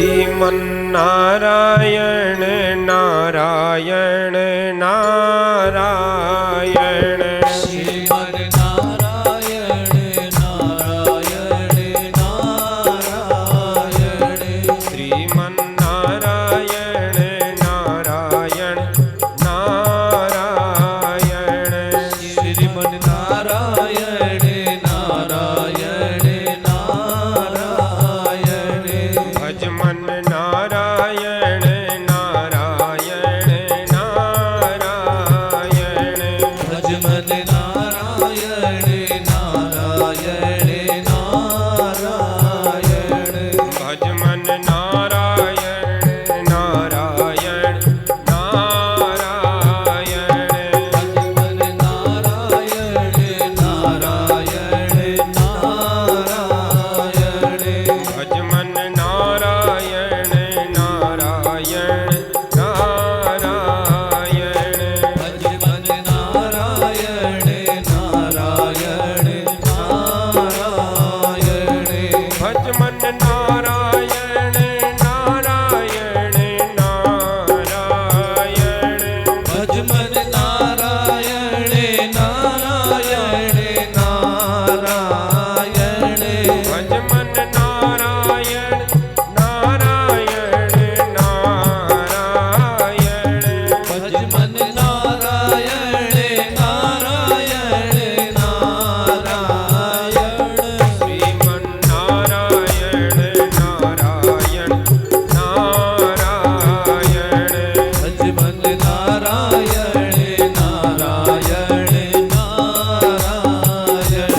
શ્રીમન્નારાયણ નારાયણ નારાયણ શ્રીમન્નારાયણ નારાયણ નારાયણ શ્રીમન્નારાયણ નારાયણ નારાયણ શ્રીમન્નારાયણ નારાયણ નારાયણ ભજમન નારાયણ નારાયણ નારાયણ ભજમન નારાયણ નારાયણ નારાયણ ભજમન નારાયણ નારાયણ નારાયણ ભજમન નારાયણ નારાયણ નારાયણ ભજમન નારાયણ નારાયણ નારાયણ ભજમન નારાયણ નારાયણ નારાયણ ભજમન નારાયણ નારાયણ નારાયણ ભજમન નારાયણ નારાયણ નારાયણ ભજમન નારાયણ નારાયણ નારાયણ ભજમન નારાયણ નારાયણ નારાયણ શ્રીમન્નારાયણ નારાયણ નારાયણ ભજમન નારાયણ નારાયણ નારાયણ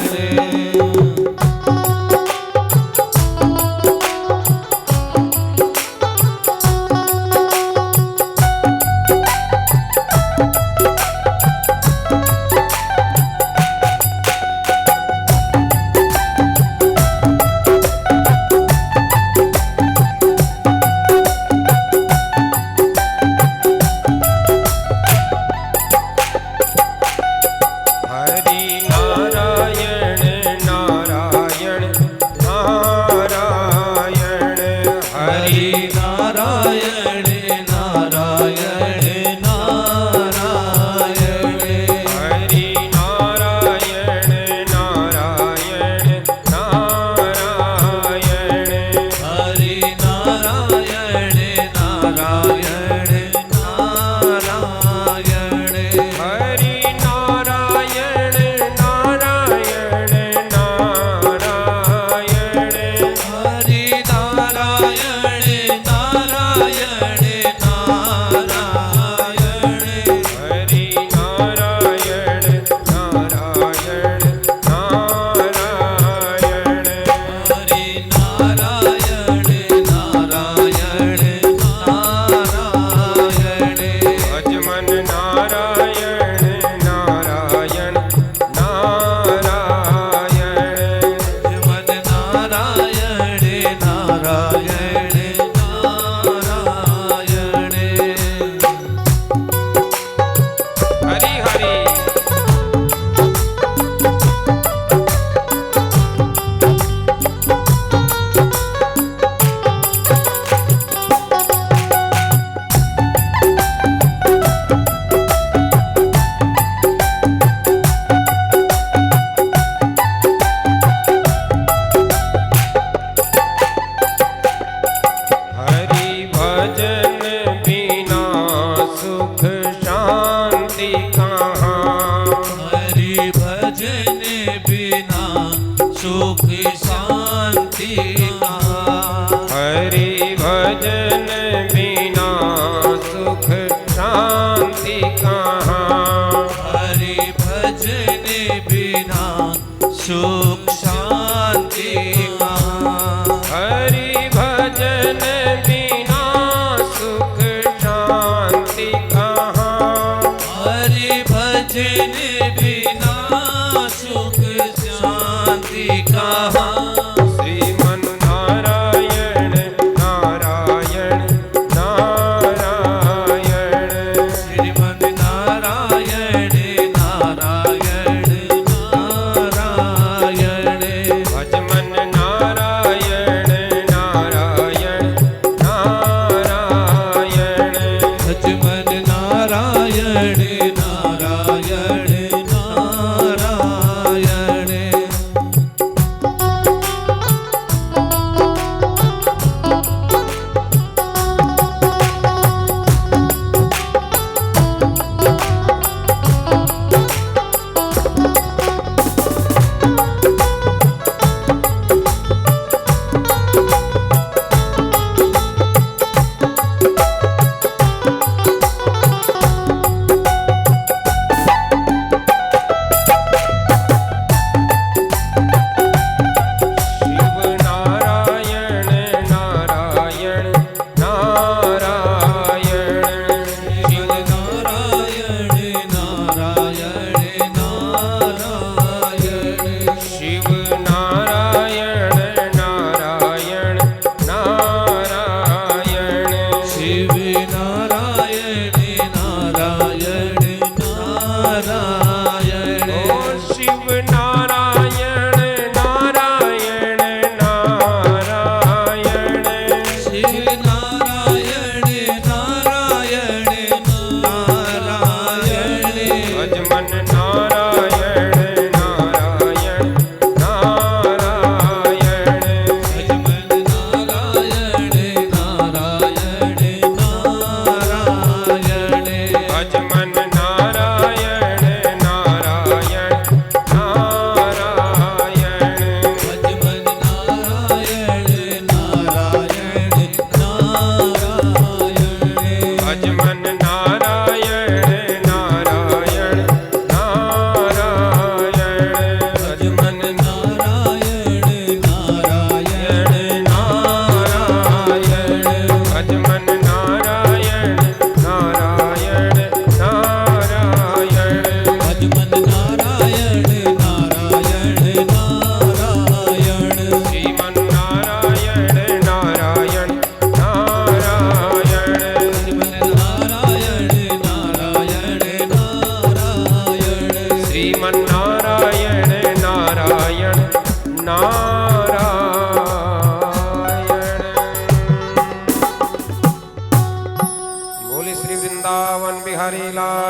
હરિ નારાયણ નારાયણ નારાયણ હરિ હરિ નારાયણ નારાયણ નારાયણ હરિ નારાયણ નારાયણ નારાયણ હરિ નારાયણ નારાયણ નારાયણ હરિ નારાયણ નારાયણ નારાયણ હરિ નારાયણ નારાયણ નારાયણ હરિ નારાયણ નારાયણ નારાયણ હરિ નારાયણ નારાયણ નારાયણ ભજમન નારાયણ નારાયણ નારાયણ ભજમન નારાયણ નારાયણ નારાયણ હરિ હરિ હરિ ભજન બિના સુખ શાંતિ કહાં હરિ ભજન બિના સુખ શાંતિ કહાં હરિ ભજન બિના સુખ શાંતિ કહાં હરિ ભજન બિના સુખ શાંતિ કહાં હરિ ભજન બિના સુખ શાંતિ કહાં હરિ ભજન બિના સુખ શાંતિ કહાં શ્રીમન નારાયણ નારાયણ નારાયણ શ્રીમન્ નારાયણ નારાયણ નારાયણ ભજમન નારાયણ નારાયણ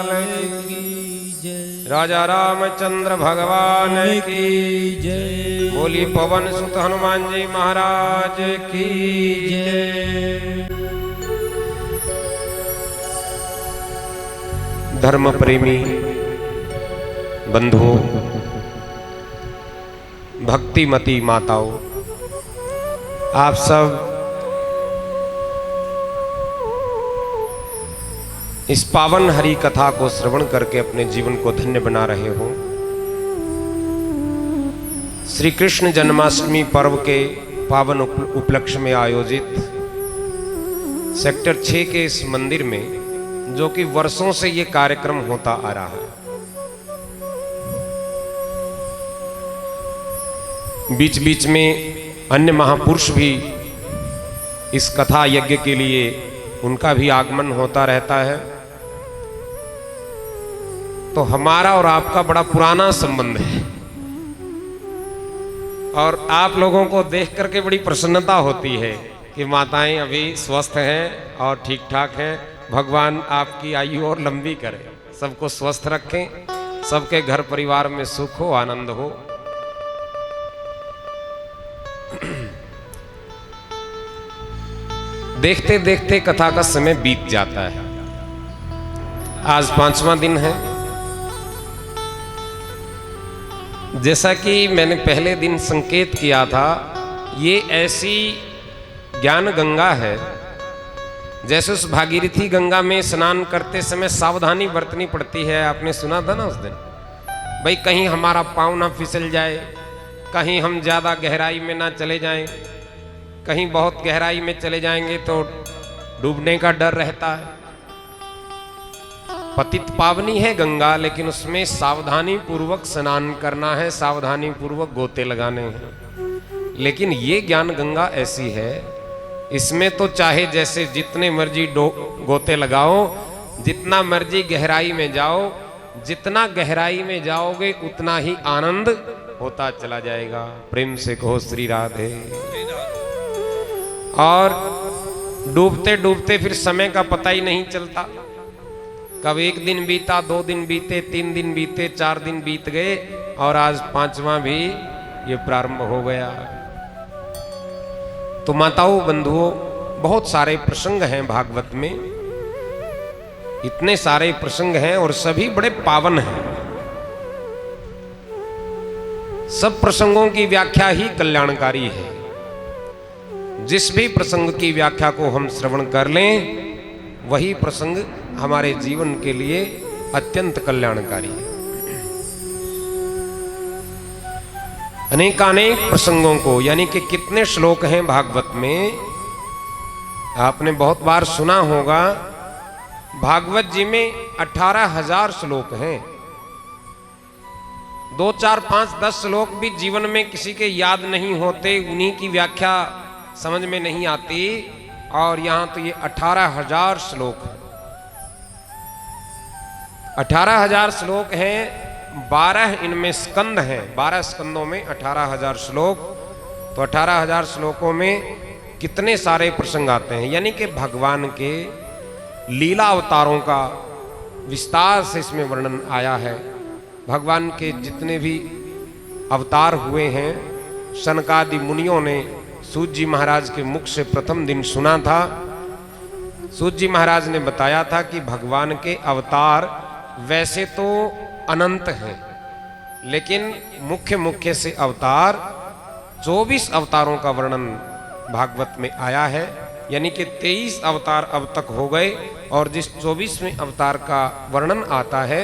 लाल की जय। राजा रामचंद्र भगवान की जय। बोली पवन सुत हनुमान जी महाराज की जय। धर्म प्रेमी बंधुओं, भक्तिमती माताओं, आप सब इस पावन हरि कथा को श्रवण करके अपने जीवन को धन्य बना रहे हो। श्री कृष्ण जन्माष्टमी पर्व के पावन उपलक्ष्य में आयोजित सेक्टर 6 के इस मंदिर में, जो कि वर्षों से ये कार्यक्रम होता आ रहा है, बीच बीच में अन्य महापुरुष भी इस कथा यज्ञ के लिए उनका भी आगमन होता रहता है। तो हमारा और आपका बड़ा पुराना संबंध है और आप लोगों को देख करके बड़ी प्रसन्नता होती है कि माताएं अभी स्वस्थ हैं और ठीक ठाक हैं। भगवान आपकी आयु और लंबी करे, सबको स्वस्थ रखें, सबके घर परिवार में सुख हो, आनंद हो। देखते देखते कथा का समय बीत जाता है। आज 5वां दिन है। जैसा कि मैंने पहले दिन संकेत किया था, ये ऐसी ज्ञान गंगा है जैसे उस भागीरथी गंगा में स्नान करते समय सावधानी बरतनी पड़ती है। आपने सुना था ना उस दिन, भाई कहीं हमारा पाँव ना फिसल जाए, कहीं हम ज़्यादा गहराई में ना चले जाएं, कहीं बहुत गहराई में चले जाएंगे तो डूबने का डर रहता है। पतित पावनी है गंगा, लेकिन उसमें सावधानी पूर्वक स्नान करना है, सावधानी पूर्वक गोते लगाने हैं। लेकिन ये ज्ञान गंगा ऐसी है, इसमें तो चाहे जैसे जितने मर्जी गोते लगाओ, जितना मर्जी गहराई में जाओ, जितना गहराई में जाओगे उतना ही आनंद होता चला जाएगा। प्रेम से कहो श्री राधे। और डूबते डूबते फिर समय का पता ही नहीं चलता, कब 1 दिन बीता, 2 दिन बीते, 3 दिन बीते, 4 दिन बीत गए और आज 5वां भी ये प्रारंभ हो गया। तो माताओं बंधुओं, बहुत सारे प्रसंग हैं भागवत में, इतने सारे प्रसंग हैं और सभी बड़े पावन हैं। सब प्रसंगों की व्याख्या ही कल्याणकारी है। जिस भी प्रसंग की व्याख्या को हम श्रवण कर लें, वही प्रसंग हमारे जीवन के लिए अत्यंत कल्याणकारी है। अनेकानेक प्रसंगों को, यानी कि कितने श्लोक हैं भागवत में, आपने बहुत बार सुना होगा। भागवत जी में 18,000 श्लोक हैं। 2, 4, 5, 10 श्लोक भी जीवन में किसी के याद नहीं होते, उन्हीं की व्याख्या समझ में नहीं आती, और यहां तो ये 18,000 श्लोक है। 18,000 श्लोक हैं, 12 इनमें स्कंद हैं, 12 स्कंदों में 18,000 श्लोक। तो 18,000 श्लोकों में कितने सारे प्रसंग आते हैं, यानी कि भगवान के लीला अवतारों का विस्तार से इसमें वर्णन आया है। भगवान के जितने भी अवतार हुए हैं, सनकादि मुनियों ने सूत जी महाराज के मुख से प्रथम दिन सुना था। सूत जी महाराज ने बताया था कि भगवान के अवतार वैसे तो अनंत हैं, लेकिन मुख्य मुख्य से अवतार 24 अवतारों का वर्णन भागवत में आया है, यानी कि 23 अवतार अब तक हो गए, और जिस 24वें अवतार का वर्णन आता है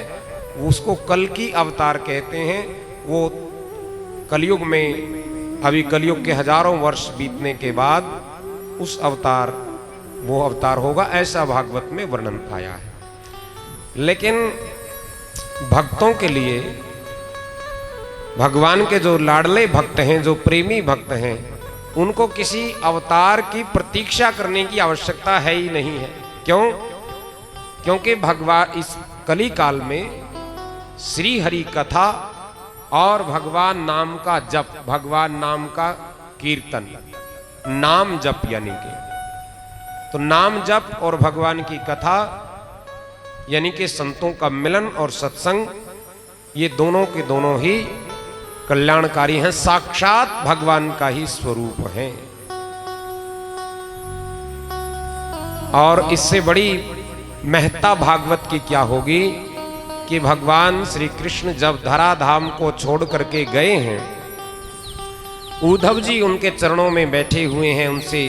उसको कल्कि अवतार कहते हैं। वो कलयुग में, अभी कलयुग के हजारों वर्ष बीतने के बाद वो अवतार होगा, ऐसा भागवत में वर्णन आया है। लेकिन भक्तों के लिए, भगवान के जो लाडले भक्त हैं, जो प्रेमी भक्त हैं, उनको किसी अवतार की प्रतीक्षा करने की आवश्यकता है ही नहीं है। क्यों? क्योंकि भगवान इस कली काल में श्री हरि कथा और भगवान नाम का जप, भगवान नाम का कीर्तन, नाम जप यानी कि, तो नाम जप और भगवान की कथा यानी कि संतों का मिलन और सत्संग, ये दोनों के दोनों ही कल्याणकारी हैं, साक्षात भगवान का ही स्वरूप है। और इससे बड़ी महत्ता भागवत की क्या होगी कि भगवान श्री कृष्ण जब धराधाम को छोड़ करके गए हैं, उद्धव जी उनके चरणों में बैठे हुए हैं, उनसे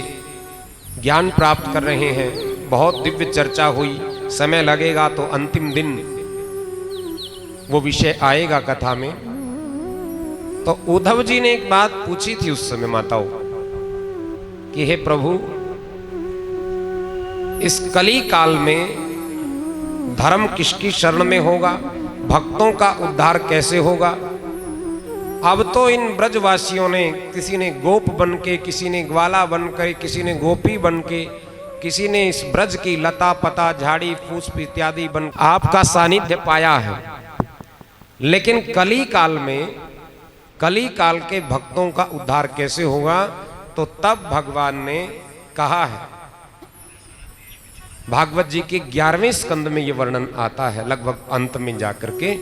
ज्ञान प्राप्त कर रहे हैं। बहुत दिव्य चर्चा हुई, समय लगेगा तो अंतिम दिन वो विषय आएगा कथा में। तो उद्धव जी ने एक बात पूछी थी उस समय माताओं कि हे प्रभु, इस कली काल में धर्म किसकी शरण में होगा, भक्तों का उद्धार कैसे होगा। अब तो इन ब्रजवासियों ने, किसी ने गोप बन के, किसी ने ग्वाला बन कर, किसी ने गोपी बन के, किसी ने इस ब्रज की लता पता झाड़ी पुष्प इत्यादि बन आपका सानिध्य पाया है। लेकिन कली काल में, कली काल के भक्तों का उद्धार कैसे होगा, तो तब भगवान ने कहा है, भागवत जी के 11वें स्कंद में ये वर्णन आता है, लगभग अंत में जाकर के।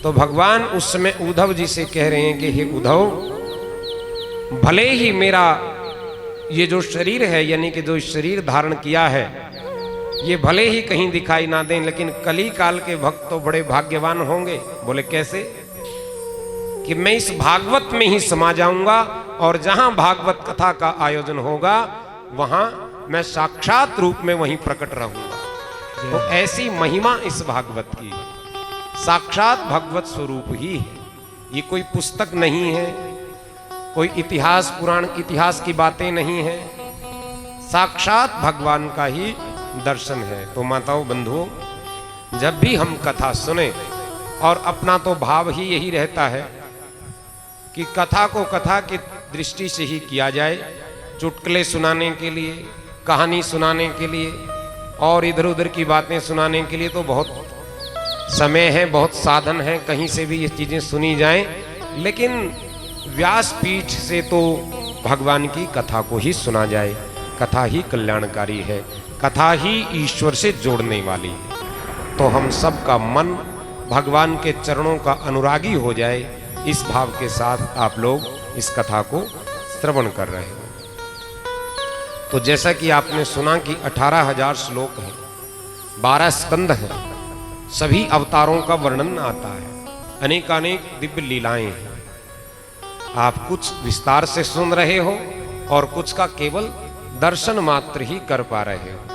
तो भगवान उस समय उद्धव जी से कह रहे हैं कि हे उद्धव, भले ही मेरा ये जो शरीर है, यानी कि जो शरीर धारण किया है, ये भले ही कहीं दिखाई ना दें, लेकिन कली काल के भक्त तो बड़े भाग्यवान होंगे। बोले कैसे? कि मैं इस भागवत में ही समा जाऊंगा और जहां भागवत कथा का आयोजन होगा वहां मैं साक्षात रूप में वहीं प्रकट रहूंगा। तो ऐसी महिमा इस भागवत की, साक्षात भगवत स्वरूप ही है। ये कोई पुस्तक नहीं है, कोई इतिहास, पुराण इतिहास की बातें नहीं है, साक्षात भगवान का ही दर्शन है। तो माताओं बंधुओं, जब भी हम कथा सुने, और अपना तो भाव ही यही रहता है कि कथा को कथा की दृष्टि से ही किया जाए, चुटकुले सुनाने के लिए, कहानी सुनाने के लिए और इधर उधर की बातें सुनाने के लिए तो बहुत समय है, बहुत साधन है, कहीं से भी ये चीजें सुनी जाएं। लेकिन व्यासपीठ से तो भगवान की कथा को ही सुना जाए। कथा ही कल्याणकारी है, कथा ही ईश्वर से जोड़ने वाली है। तो हम सब का मन भगवान के चरणों का अनुरागी हो जाए, इस भाव के साथ आप लोग इस कथा को श्रवण कर रहे हो। तो जैसा कि आपने सुना कि 18,000 श्लोक हैं, 12 स्कंद हैं, सभी अवतारों का वर्णन आता है, अनेकानेक दिव्य लीलाएं हैं। आप कुछ विस्तार से सुन रहे हो और कुछ का केवल दर्शन मात्र ही कर पा रहे हो।